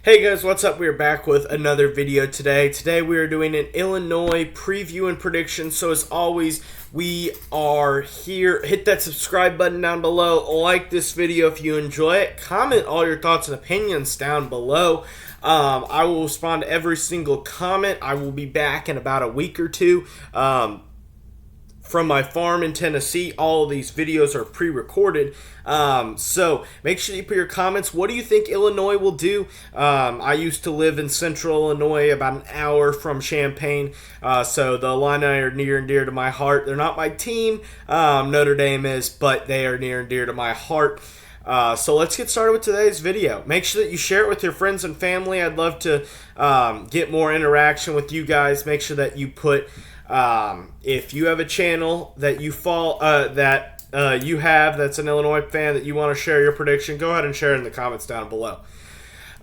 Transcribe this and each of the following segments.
Hey guys, what's up? We're back with another video today. Today we are doing an Illinois preview and prediction. So as always, we are here. Hit that subscribe button down below. Like this video if you enjoy it. Comment all your thoughts and opinions down below. I will respond to every single comment. I will be back in about a week or two. From my farm in Tennessee. All of these videos are pre-recorded. So make sure you put your comments. What do you think Illinois will do? I used to live in central Illinois, about an hour from Champaign. So the Illini are near and dear to my heart. They're not my team. Notre Dame is, but they are near and dear to my heart. So let's get started with today's video. Make sure that you share it with your friends and family. I'd love to get more interaction with you guys. Make sure that you put... if you have a channel that you follow, you have that's an Illinois fan that you want to share your prediction, go ahead and share it in the comments down below.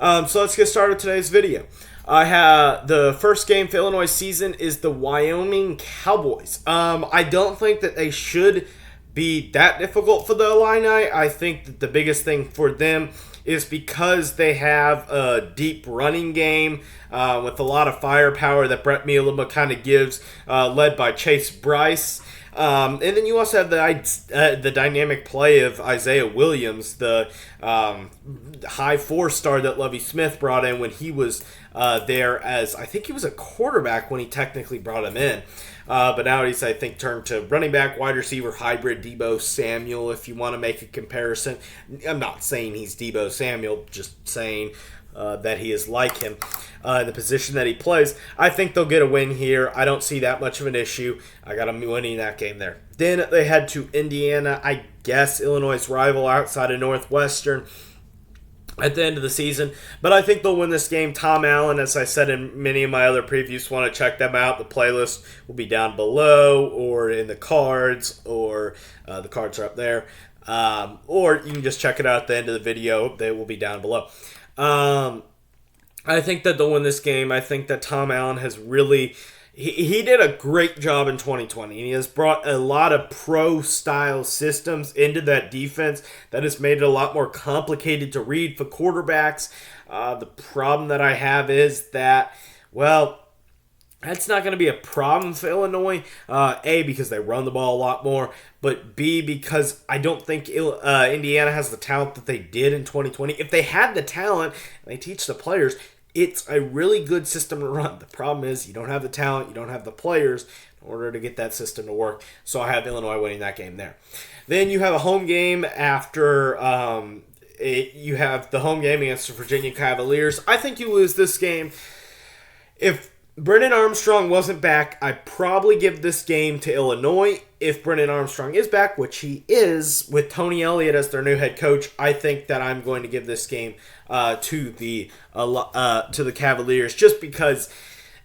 So let's get started with today's video. I have the first game for Illinois season is the Wyoming Cowboys. I don't think that they should be that difficult for the Illini. I think that the biggest thing for them is because they have a deep running game with a lot of firepower that Brett Bielema kind of gives, led by Chase Bryce. And then you also have the dynamic play of Isaiah Williams, the high four-star that Lovie Smith brought in when he was there as, I think he was a quarterback when he technically brought him in. But now he's, I think, turned to running back, wide receiver, hybrid Deebo Samuel, if you want to make a comparison. I'm not saying he's Deebo Samuel, just saying that he is like him in the position that he plays. I think they'll get a win here. I don't see that much of an issue. I got them winning that game there. Then they head to Indiana, I guess Illinois' rival outside of Northwestern at the end of the season. But I think they'll win this game. Tom Allen, as I said in many of my other previews, want to check them out. The playlist will be down below or in the cards, or the cards are up there. Or you can just check it out at the end of the video. They will be down below. I think that they'll win this game. I think that Tom Allen has really... He did a great job in 2020, and he has brought a lot of pro-style systems into that defense that has made it a lot more complicated to read for quarterbacks. The problem that I have is that, well, that's not going to be a problem for Illinois. A, because they run the ball a lot more, but B, because I don't think Indiana has the talent that they did in 2020. If they had the talent, and they teach the players, it's a really good system to run. The problem is you don't have the talent, you don't have the players in order to get that system to work. So I have Illinois winning that game there. Then you have a home game after you have the home game against the Virginia Cavaliers. I think you lose this game. If Brennan Armstrong wasn't back, I'd probably give this game to Illinois. If Brennan Armstrong is back, which he is, with Tony Elliott as their new head coach, I think that I'm going to give this game to the Cavaliers, just because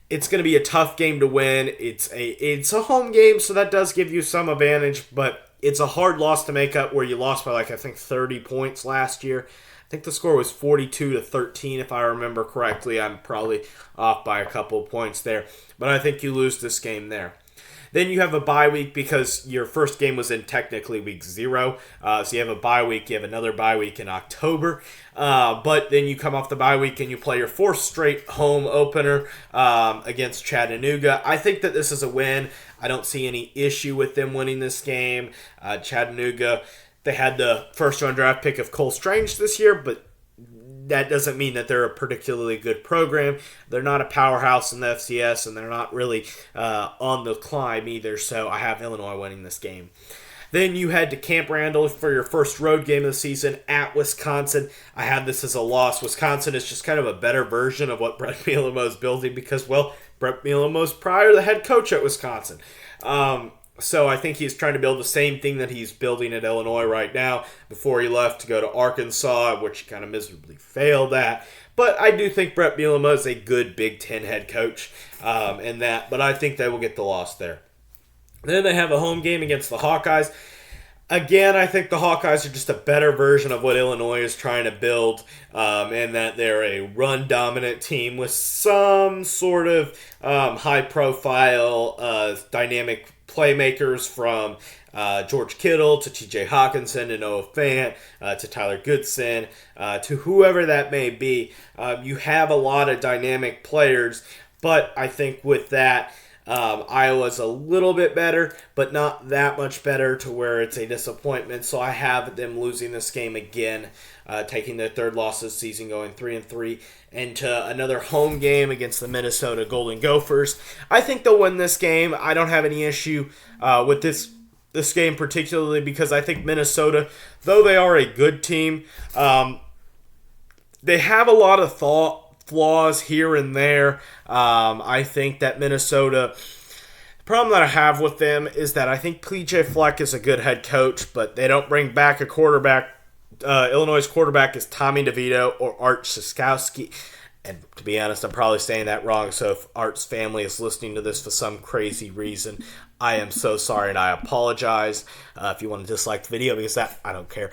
it's going to be a tough game to win. It's a home game, so that does give you some advantage, but it's a hard loss to make up where you lost by, I think 30 points last year. I think the score was 42-13, if I remember correctly. I'm probably off by a couple of points there, but I think you lose this game there. Then you have a bye week because your first game was in technically week 0. So you have a bye week. You have another bye week in October. But then you come off the bye week and you play your 4th straight home opener against Chattanooga. I think that this is a win. I don't see any issue with them winning this game. Chattanooga, they had the first-round draft pick of Cole Strange this year, but that doesn't mean that they're a particularly good program. They're not a powerhouse in the FCS, and they're not really on the climb either, so I have Illinois winning this game. Then you head to Camp Randall for your first road game of the season at Wisconsin. I have this as a loss. Wisconsin is just kind of a better version of what Brett Bielema is building because, well, Brett Bielema was prior the head coach at Wisconsin. So I think he's trying to build the same thing that he's building at Illinois right now before he left to go to Arkansas, which he kind of miserably failed at. But I do think Brett Bielema is a good Big Ten head coach in that. But I think they will get the loss there. Then they have a home game against the Hawkeyes. Again, I think the Hawkeyes are just a better version of what Illinois is trying to build, and that they're a run-dominant team with some sort of high-profile, dynamic playmakers from George Kittle to T.J. Hawkinson to Noah Fant to Tyler Goodson to whoever that may be. You have a lot of dynamic players, but I think with that, Iowa's a little bit better, but not that much better to where it's a disappointment. So I have them losing this game again, taking their third loss this season, going 3-3 into another home game against the Minnesota Golden Gophers. I think they'll win this game. I don't have any issue with this game particularly because I think Minnesota, though they are a good team, they have a lot of flaws here and there. I think that Minnesota, the problem that I have with them is that I think PJ Fleck is a good head coach, but they don't bring back a quarterback. Illinois' quarterback is Tommy DeVito or Art Siskowski. And to be honest, I'm probably saying that wrong, so if Art's family is listening to this for some crazy reason, I am so sorry and I apologize. If you want to dislike the video, because that, I don't care.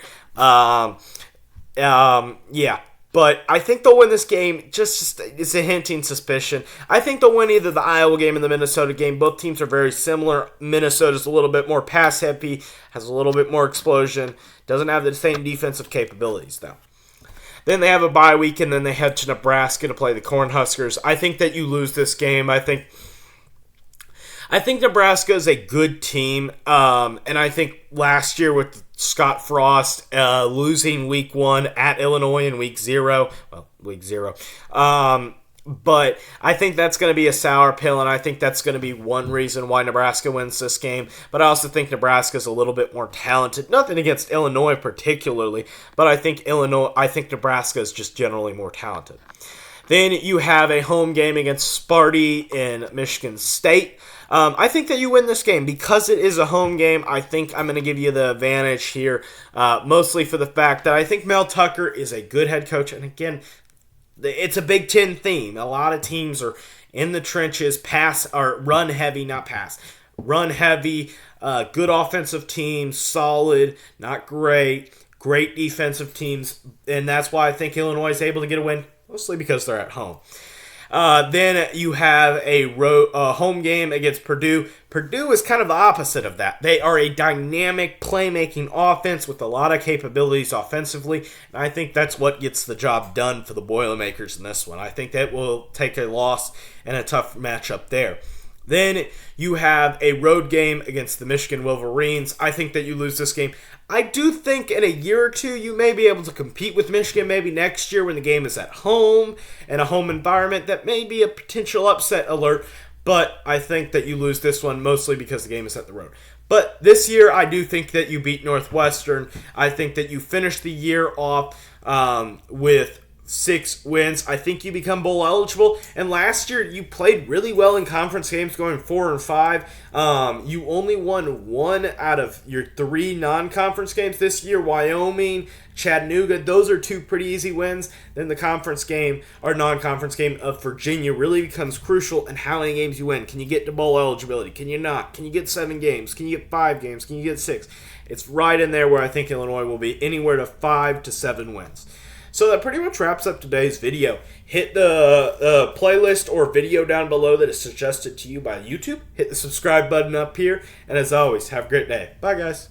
Yeah. But I think they'll win this game. Just it's a hinting suspicion. I think they'll win either the Iowa game and the Minnesota game. Both teams are very similar. Minnesota's a little bit more pass heavy, has a little bit more explosion, doesn't have the same defensive capabilities though. Then they have a bye week, and then they head to Nebraska to play the Cornhuskers. I think that you lose this game. I think Nebraska is a good team, and I think last year with Scott Frost losing week 1 at Illinois in week 0, but I think that's going to be a sour pill, and I think that's going to be one reason why Nebraska wins this game. But I also think Nebraska is a little bit more talented. Nothing against Illinois particularly, but I think Nebraska is just generally more talented. Then you have a home game against Sparty in Michigan State. I think that you win this game. Because it is a home game, I think I'm going to give you the advantage here, mostly for the fact that I think Mel Tucker is a good head coach. And again, it's a Big Ten theme. A lot of teams are in the trenches, run heavy, not pass. Run heavy, good offensive teams, solid, not great, great defensive teams. And that's why I think Illinois is able to get a win, mostly because they're at home. Then you have a home game against Purdue. Purdue is kind of the opposite of that. They are a dynamic playmaking offense with a lot of capabilities offensively, and I think that's what gets the job done for the Boilermakers in this one. I think that will take a loss and a tough matchup there. Then you have a road game against the Michigan Wolverines. I think that you lose this game. I do think in a year or two you may be able to compete with Michigan maybe next year when the game is at home and a home environment. That may be a potential upset alert, but I think that you lose this one mostly because the game is at the road. But this year I do think that you beat Northwestern. I think that you finish the year off with 6 wins. I think you become bowl eligible. And last year you played really well in conference games, going 4-5. You only won 1 out of your 3 non-conference games this year. Wyoming, Chattanooga, those are 2 pretty easy wins. Then the conference game or non-conference game of Virginia really becomes crucial in how many games you win. Can you get to bowl eligibility? Can you not? Can you get 7 games? Can you get 5 games? Can you get 6? It's right in there where I think Illinois will be anywhere to 5 to 7 wins. So that pretty much wraps up today's video. Hit the playlist or video down below that is suggested to you by YouTube. Hit the subscribe button up here. And as always, have a great day. Bye, guys.